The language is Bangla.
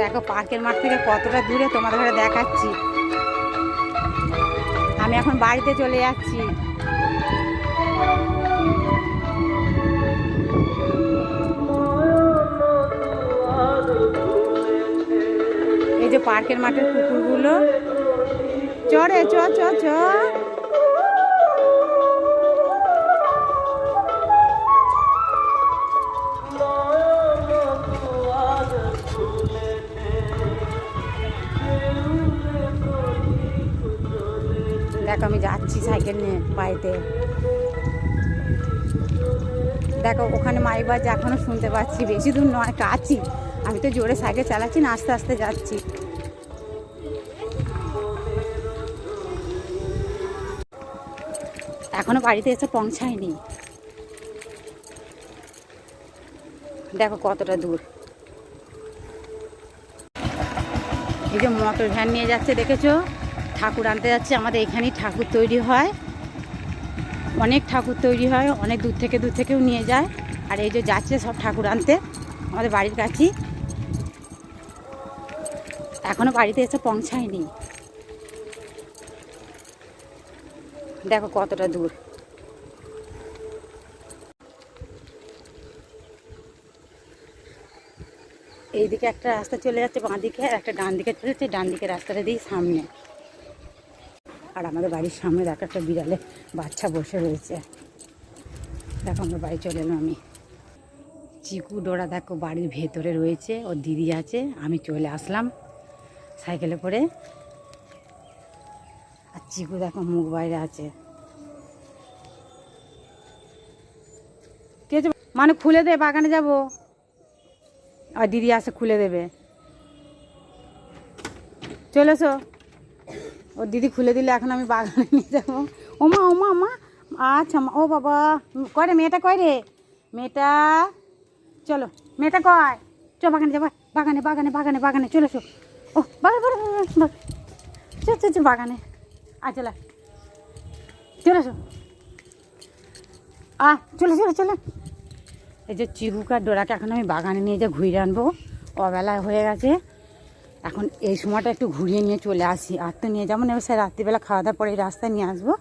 দেখো পার্কের মাঠ থেকে কতটা দূরে তোমাদের ঘরে দেখাচ্ছি। আমি এখন বাড়িতে চলে যাচ্ছি। এই যে পার্কের মাঠের কুকুরগুলো চড়ে চ চ চ। দেখো আমি যাচ্ছি সাইকেল নিয়ে বাড়িতে। দেখো ওখানে মাইক বাজছে, এখনো শুনতে পাচ্ছি। বেশি দূর নয়, কাছেই। আমি তো জোরে সাইকেল চালাচ্ছি না, আস্তে আস্তে যাচ্ছি। এখনো বাড়িতে এসে পৌঁছায়নি। দেখো কতটা দূর। এই যে মোটর ভ্যান নিয়ে যাচ্ছে, দেখেছো? ঠাকুর আনতে যাচ্ছে। আমাদের এখানেই ঠাকুর তৈরি হয়, অনেক ঠাকুর তৈরি হয়, অনেক দূর থেকেও নিয়ে যায়। আর এই যে যাচ্ছে সব ঠাকুর আনতে আমাদের বাড়ির কাছেই। এখনো বাড়িতে এসে পৌঁছায়নি। দেখো কতটা দূর। এইদিকে একটা রাস্তা চলে যাচ্ছে বাঁ দিকে, আর একটা ডান দিকে চলে যাচ্ছে। ডান দিকে রাস্তাটা দিয়ে সামনে। আর আমাদের বাড়ির সামনে দেখো একটা বিড়ালে বাচ্চা বসে রয়েছে। দেখো আমরা বাড়ি চলে এলাম। আমি চিকু ডোরা দেখো বাড়ির ভেতরে রয়েছে, ওর দিদি আছে। আমি চলে আসলাম সাইকেলে করে। আর চিকু দেখো মুখ বাইরে আছে। কে মানে খুলে দে, বাগানে যাব। আর দিদি আসে খুলে দেবে। চলে এসো। ওর দিদি খুলে দিলে এখন আমি বাগানে নিয়ে যাবো। ওমা ওমা ওমা, আচ্ছা ও বাবা, কয় রে মেয়েটা, কয় রে মেয়েটা? চলো মেয়েটা কয়, চ বাগানে যাবো। বাগানে বাগানে বাগানে বাগানে চলে এসো। ও বাগানে চল বাগানে। আর চলে চলে এসো। চলে চলে চলে। এই যে চিকুকার ডোরাকে এখন আমি বাগানে নিয়ে যা ঘুরিয়ে আনবো। অবেলায় হয়ে গেছে, এখন এই সময়টা একটু ঘুরিয়ে নিয়ে চলে আসি। আর তো নিয়ে যাবো না, সে রাত্রিবেলা খাওয়া দাওয়ার পরে এই রাস্তায় নিয়ে আসবো।